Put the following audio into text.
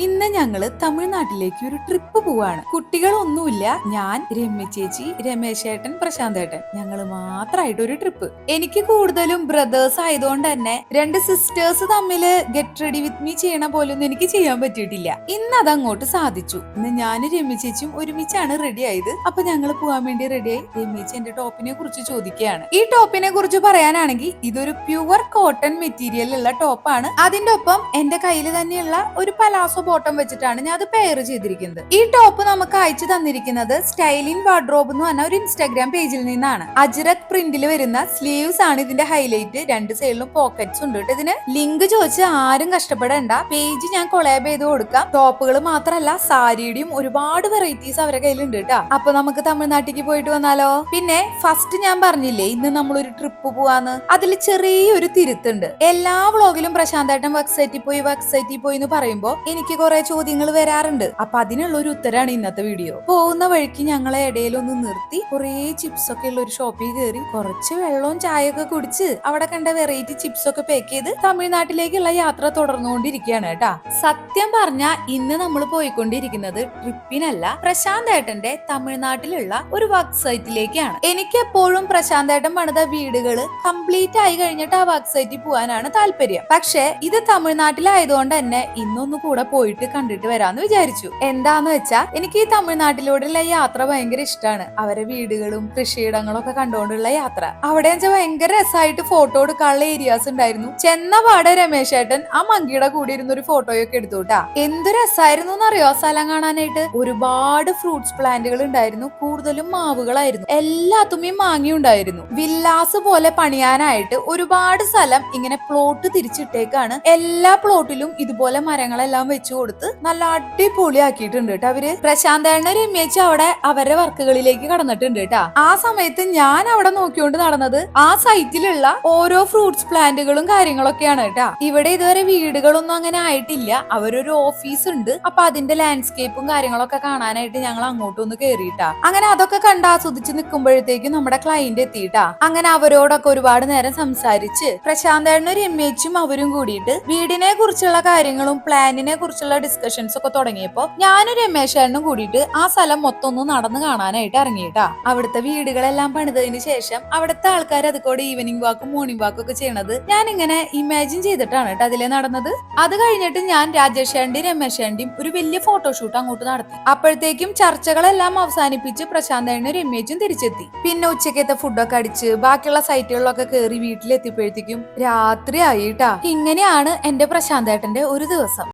ഇന്ന് ഞങ്ങള് തമിഴ്നാട്ടിലേക്ക് ഒരു ട്രിപ്പ് പോവാണ്. കുട്ടികളൊന്നുമില്ല, ഞാൻ, രമ്യ ചേച്ചി, രമേശ് ഏട്ടൻ, പ്രശാന്ത് ഏട്ടൻ, ഞങ്ങള് മാത്രമായിട്ട് ഒരു ട്രിപ്പ്. എനിക്ക് കൂടുതലും ബ്രദേഴ്സ് ആയതുകൊണ്ട് തന്നെ രണ്ട് സിസ്റ്റേഴ്സ് തമ്മില് ഗെറ്റ് റെഡി വിത്ത് മീ ചെയ്യണ പോലൊന്നും എനിക്ക് ചെയ്യാൻ പറ്റിയിട്ടില്ല. ഇന്ന് അതങ്ങോട്ട് സാധിച്ചു. ഇന്ന് ഞാനും രമ്യ ചേച്ചിയും ഒരുമിച്ചാണ് റെഡി ആയത്. അപ്പൊ ഞങ്ങൾ പോവാൻ വേണ്ടി റെഡിയായി. രമ്യച്ചി എന്റെ ടോപ്പിനെ കുറിച്ച് ചോദിക്കുകയാണ്. ഈ ടോപ്പിനെ കുറിച്ച് പറയാനാണെങ്കിൽ ഇതൊരു പ്യുവർ കോട്ടൺ മെറ്റീരിയൽ ഉള്ള ടോപ്പാണ്. അതിന്റെ ഒപ്പം എന്റെ കയ്യിൽ തന്നെയുള്ള ഒരു പലാസോ ബോട്ടം വെച്ചിട്ടാണ് ഞാൻ അത് പെയർ ചെയ്തിരിക്കുന്നത്. ഈ ടോപ്പ് നമുക്ക് അയച്ചു തന്നിരിക്കുന്നത് സ്റ്റൈലിൻ വാർഡ്രോബ് എന്ന് പറഞ്ഞ ഒരു ഇൻസ്റ്റാഗ്രാം പേജിൽ നിന്നാണ്. അജ്രക് പ്രിന്റിൽ വരുന്ന സ്ലീവ്സ് ആണ് ഇതിന്റെ ഹൈലൈറ്റ്. രണ്ട് സൈഡിലും പോക്കറ്റ്സ് ഉണ്ട്. ഇതിന് ലിങ്ക് ചോദിച്ച് ആരും കഷ്ടപ്പെടേണ്ട. പേജ് ഞാൻ കൊളാബ് ചെയ്ത് കൊടുക്കാം. ടോപ്പുകൾ മാത്രമല്ല, സാരിയുടെയും ഒരുപാട് വെറൈറ്റീസ് അവരുടെ കയ്യിലുണ്ട് കേട്ടോ. അപ്പൊ നമുക്ക് തമിഴ്നാട്ടിലേക്ക് പോയിട്ട് വന്നാലോ? പിന്നെ ഫസ്റ്റ് ഞാൻ പറഞ്ഞില്ലേ ഇന്ന് നമ്മളൊരു ട്രിപ്പ് പോവാന്ന്, അതിൽ ചെറിയൊരു തിരുത്തുണ്ട്. എല്ലാ വ്ളോഗിലും പ്രശാന്തേട്ടൻ വെബ്സൈറ്റിൽ പോയി എന്ന് പറയുമ്പോ എനിക്ക് കുറെ ചോദ്യങ്ങൾ വരാറുണ്ട്. അപ്പൊ അതിനുള്ള ഒരു ഉത്തരാണ് ഇന്നത്തെ വീഡിയോ. പോകുന്ന വഴിക്ക് ഞങ്ങളെ ഇടയിലൊന്ന് നിർത്തി കുറെ ചിപ്സ് ഒക്കെ ഉള്ള ഒരു ഷോപ്പിൽ കയറി കുറച്ച് വെള്ളവും ചായയൊക്കെ കുടിച്ച് അവിടെ കണ്ട വെറൈറ്റി ചിപ്സ് ഒക്കെ പാക്ക് ചെയ്ത് തമിഴ്നാട്ടിലേക്കുള്ള യാത്ര തുടർന്നുകൊണ്ടിരിക്കുകയാണ് കേട്ടാ. സത്യം പറഞ്ഞ ഇന്ന് നമ്മൾ പോയിക്കൊണ്ടിരിക്കുന്നത് ട്രിപ്പിനല്ല, പ്രശാന്ത് ഏട്ടന്റെ തമിഴ്നാട്ടിലുള്ള ഒരു വർക്ക് സൈറ്റിലേക്കാണ്. എനിക്ക് എപ്പോഴും പ്രശാന്ത് ഏട്ടൻ പണിത വീടുകൾ കംപ്ലീറ്റ് ആയി കഴിഞ്ഞിട്ട് ആ വർക്ക് സൈറ്റിൽ പോകാനാണ് താല്പര്യം. പക്ഷെ ഇത് തമിഴ്നാട്ടിലായതുകൊണ്ട് തന്നെ ഇന്നൊന്നു കൂടെ പോയിട്ട് കണ്ടിട്ട് വരാന്ന് വിചാരിച്ചു. എന്താന്ന് വെച്ചാ എനിക്ക് ഈ തമിഴ്നാട്ടിലൂടെയുള്ള യാത്ര ഭയങ്കര ഇഷ്ടമാണ്. അവരെ വീടുകളും കൃഷിയിടങ്ങളും ഒക്കെ കണ്ടുകൊണ്ടുള്ള യാത്ര. അവിടെ വെച്ചാൽ ഭയങ്കര രസമായിട്ട് ഫോട്ടോ എടുക്കാനുള്ള ഏരിയാസ് ഉണ്ടായിരുന്നു. ചെന്ന പാടെ രമേശ് ഏട്ടൻ ആ മങ്കിയുടെ കൂടി ഇരുന്ന ഒരു ഫോട്ടോയൊക്കെ എടുത്തുട്ടാ. എന്ത് രസമായിരുന്നു എന്നറിയോ സ്ഥലം കാണാനായിട്ട്. ഒരുപാട് ഫ്രൂട്ട്സ് പ്ലാന്റുകൾ ഉണ്ടായിരുന്നു. കൂടുതലും മാവുകളായിരുന്നു. എല്ലാത്തുമ്മേ മാങ്ങയുണ്ടായിരുന്നു. വില്ലാസ് പോലെ പണിയാനായിട്ട് ഒരുപാട് സ്ഥലം ഇങ്ങനെ പ്ലോട്ട് തിരിച്ചിട്ടേക്കാണ്. എല്ലാ പ്ലോട്ടിലും ഇതുപോലെ മരങ്ങളെല്ലാം വെച്ചു കൊടുത്ത് നല്ല അടിപൊളിയാക്കിയിട്ടുണ്ട് കേട്ടോ അവര്. പ്രശാന്തേണ്ണ രമ്യച്ച് അവിടെ അവരുടെ വർക്കുകളിലേക്ക് കടന്നിട്ടുണ്ട് കേട്ടാ. ആ സമയത്ത് ഞാൻ അവിടെ നോക്കിക്കൊണ്ട് നടന്നത് ആ സൈറ്റിലുള്ള ഓരോ ഫ്രൂട്ട്സ് പ്ലാന്റുകളും കാര്യങ്ങളൊക്കെയാണ് കേട്ടാ. ഇവിടെ ഇതുവരെ വീടുകളൊന്നും അങ്ങനെ ആയിട്ടില്ല. അവരൊരു ഓഫീസ് ഉണ്ട്. അപ്പൊ അതിന്റെ ലാൻഡ്സ്കേപ്പും കാര്യങ്ങളൊക്കെ കാണാനായിട്ട് ഞങ്ങൾ അങ്ങോട്ടൊന്ന് കേറിയിട്ടാ. അങ്ങനെ അതൊക്കെ കണ്ട് ആസ്വദിച്ച് നിൽക്കുമ്പോഴത്തേക്കും നമ്മുടെ ക്ലയന്റ് എത്തിയിട്ടാ. അങ്ങനെ അവരോടൊക്കെ ഒരുപാട് നേരം സംസാരിച്ച് പ്രശാന്തേണ്ണ രമ്യച്ചും അവരും കൂടിയിട്ട് വീടിനെ കുറിച്ചുള്ള കാര്യങ്ങളും പ്ലാനിനെ കുറിച്ചുള്ള ഡിസ്കഷൻസ് ഒക്കെ തുടങ്ങിയപ്പോ ഞാനും രമേശേട്ടനും കൂടിയിട്ട് ആ സ്ഥലം മൊത്തം ഒന്ന് നടന്നു കാണാനായിട്ട് ഇറങ്ങിയിട്ടാ. അവിടുത്തെ വീടുകളെല്ലാം പണിതതിന് ശേഷം അവിടുത്തെ ആൾക്കാർ അതുകൂടെ ഈവനിങ് വാക്കും മോർണിംഗ് വാക്കും ഒക്കെ ചെയ്യണത് ഞാൻ ഇങ്ങനെ ഇമാജിൻ ചെയ്തിട്ടാണ് കേട്ടോ അതിലെ നടന്നത്. അത് കഴിഞ്ഞിട്ട് ഞാൻ രാജേഷേന്റെയും രമേശേന്റെയും ഒരു വലിയ ഫോട്ടോഷൂട്ട് അങ്ങോട്ട് നടത്തി. അപ്പോഴത്തേക്കും ചർച്ചകളെല്ലാം അവസാനിപ്പിച്ച് പ്രശാന്തേണ്ണ രമ്യച്ചും തിരിച്ചെത്തി. പിന്നെ ഉച്ചക്കത്തെ ഫുഡൊക്കെ അടിച്ച് ബാക്കിയുള്ള സൈറ്റുകളിലൊക്കെ കയറി വീട്ടിലെത്തിയപ്പോഴത്തേക്കും രാത്രി ആയിട്ടാ. ഇങ്ങനെയാണ് എന്റെ പ്രശാന്തേട്ടന്റെ ഒരു ദിവസം.